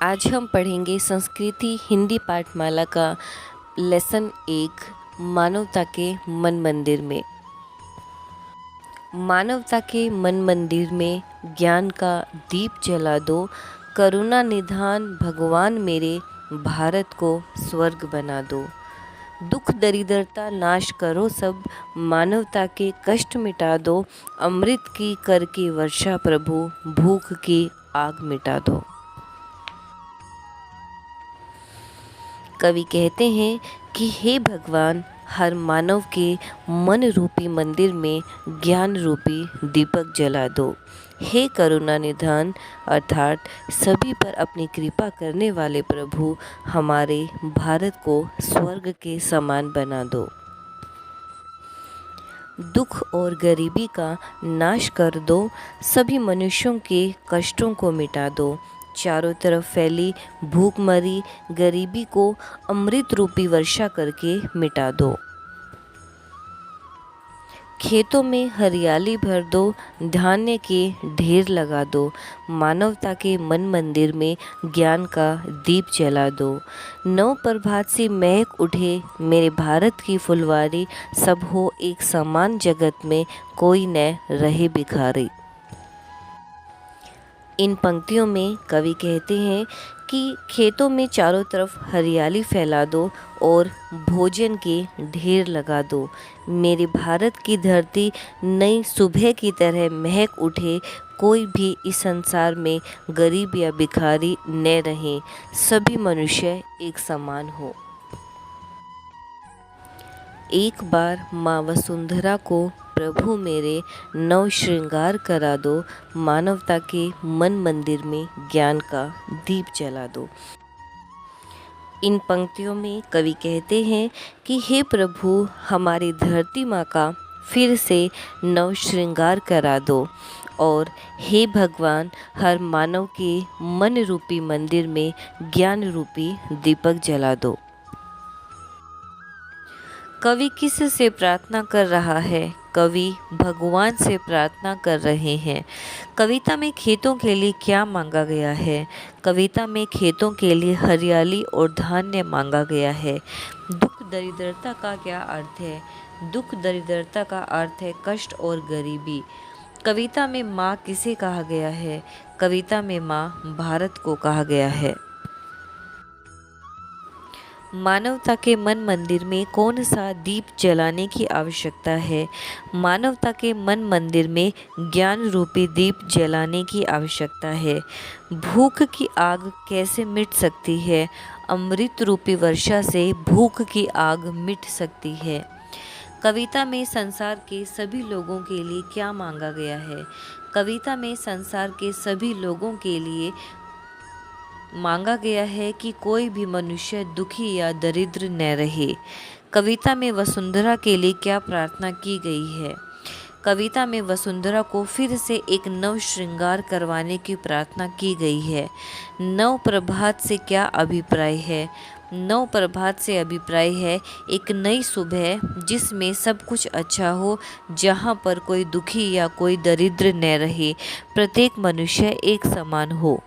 आज हम पढ़ेंगे संस्कृति हिंदी पाठमाला का लेसन 1 मानवता के मन मंदिर में। मानवता के मन मंदिर में ज्ञान का दीप जला दो, करुणा निधान भगवान मेरे भारत को स्वर्ग बना दो। दुख दरिद्रता नाश करो सब, मानवता के कष्ट मिटा दो, अमृत की कर की वर्षा प्रभु भूख की आग मिटा दो। कवि कहते हैं कि हे भगवान, हर मानव के मन रूपी मंदिर में ज्ञान रूपी दीपक जला दो। हे करुणा निधान अर्थात सभी पर अपनी कृपा करने वाले प्रभु, हमारे भारत को स्वर्ग के समान बना दो। दुख और गरीबी का नाश कर दो, सभी मनुष्यों के कष्टों को मिटा दो। चारों तरफ फैली भूखमरी गरीबी को अमृत रूपी वर्षा करके मिटा दो। खेतों में हरियाली भर दो, धान्य के ढेर लगा दो, मानवता के मन मंदिर में ज्ञान का दीप जला दो। नव प्रभात से महक उठे मेरे भारत की फुलवारी, सब हो एक समान जगत में कोई न रहे भिखारी। इन पंक्तियों में कवि कहते हैं कि खेतों में चारों तरफ हरियाली फैला दो और भोजन के ढेर लगा दो। मेरे भारत की धरती नई सुबह की तरह महक उठे, कोई भी इस संसार में गरीब या भिखारी न रहे, सभी मनुष्य एक समान हो। एक बार माँ वसुंधरा को प्रभु मेरे नव श्रृंगार करा दो, मानवता के मन मंदिर में ज्ञान का दीप जला दो। इन पंक्तियों में कवि कहते हैं कि हे प्रभु, हमारी धरती माँ का फिर से नव श्रृंगार करा दो और हे भगवान, हर मानव के मन रूपी मंदिर में ज्ञान रूपी दीपक जला दो। कवि किस से प्रार्थना कर रहा है? कवि भगवान से प्रार्थना कर रहे हैं। कविता में खेतों के लिए क्या मांगा गया है? कविता में खेतों के लिए हरियाली और धान्य मांगा गया है। दुख दरिद्रता का क्या अर्थ है? दुख दरिद्रता का अर्थ है कष्ट और गरीबी। कविता में माँ किसे कहा गया है? कविता में माँ भारत को कहा गया है। मानवता के मन मंदिर में कौन सा दीप जलाने की आवश्यकता है? मानवता के मन मंदिर में ज्ञान रूपी दीप जलाने की आवश्यकता है। भूख की आग कैसे मिट सकती है? अमृत रूपी वर्षा से भूख की आग मिट सकती है। कविता में संसार के सभी लोगों के लिए क्या मांगा गया है? कविता में संसार के सभी लोगों के लिए मांगा गया है कि कोई भी मनुष्य दुखी या दरिद्र न रहे। कविता में वसुंधरा के लिए क्या प्रार्थना की गई है? कविता में वसुंधरा को फिर से एक नव श्रृंगार करवाने की प्रार्थना की गई है। नव प्रभात से क्या अभिप्राय है? नव प्रभात से अभिप्राय है एक नई सुबह जिसमें सब कुछ अच्छा हो, जहाँ पर कोई दुखी या कोई दरिद्र न रहे, प्रत्येक मनुष्य एक समान हो।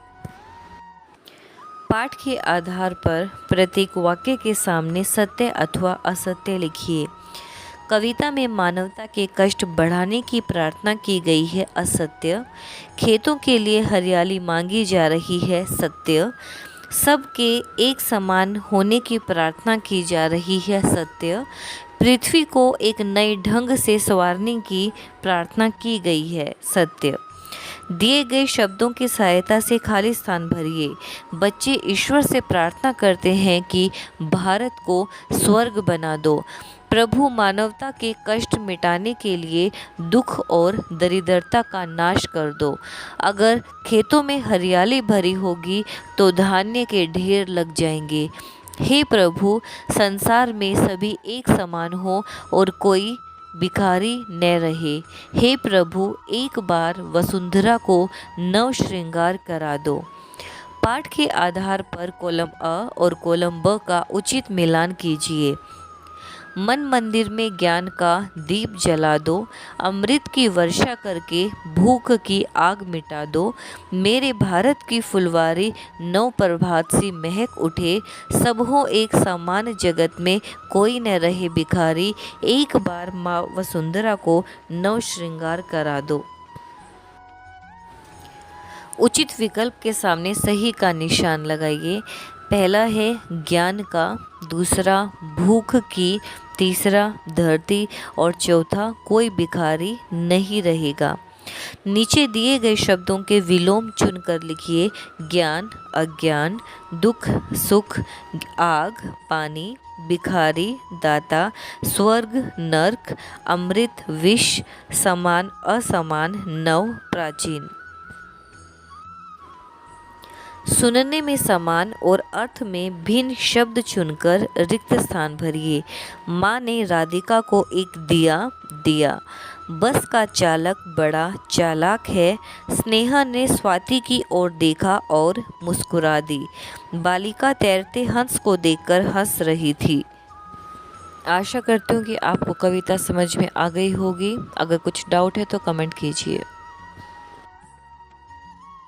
पाठ के आधार पर प्रत्येक वाक्य के सामने सत्य अथवा असत्य लिखिए। कविता में मानवता के कष्ट बढ़ाने की प्रार्थना की गई है, असत्य। खेतों के लिए हरियाली मांगी जा रही है, सत्य। सबके एक समान होने की प्रार्थना की जा रही है, सत्य। पृथ्वी को एक नए ढंग से संवारने की प्रार्थना की गई है, सत्य। दिए गए शब्दों की सहायता से खाली स्थान भरिए। बच्चे ईश्वर से प्रार्थना करते हैं कि भारत को स्वर्ग बना दो। प्रभु मानवता के कष्ट मिटाने के लिए दुख और दरिद्रता का नाश कर दो। अगर खेतों में हरियाली भरी होगी तो धान्य के ढेर लग जाएंगे। हे प्रभु, संसार में सभी एक समान हो और कोई भिखारी न रहे। हे प्रभु, एक बार वसुंधरा को नव श्रृंगार करा दो। पाठ के आधार पर कॉलम अ और कॉलम ब का उचित मिलान कीजिए। मन मंदिर में ज्ञान का दीप जला दो, अमृत की वर्षा करके भूख की आग मिटा दो। मेरे भारत की फुलवारी नव प्रभात सी महक उठे, सब हो एक समान जगत में कोई न रहे भिखारी। एक बार माँ वसुंधरा को नव श्रृंगार करा दो। उचित विकल्प के सामने सही का निशान लगाइए। पहला है ज्ञान का, दूसरा भूख की, तीसरा धरती और चौथा कोई भिखारी नहीं रहेगा। नीचे दिए गए शब्दों के विलोम चुनकर लिखिए। ज्ञान अज्ञान, दुख सुख, आग पानी, भिखारी दाता, स्वर्ग नर्क, अमृत विष, समान असमान, नव प्राचीन। सुनने में समान और अर्थ में भिन्न शब्द चुनकर रिक्त स्थान भरिए। माँ ने राधिका को एक दिया दिया। बस का चालक बड़ा चालाक है। स्नेहा ने स्वाति की ओर देखा और मुस्कुरा दी। बालिका तैरते हंस को देखकर हंस रही थी। आशा करती हूँ कि आपको कविता समझ में आ गई होगी। अगर कुछ डाउट है तो कमेंट कीजिए।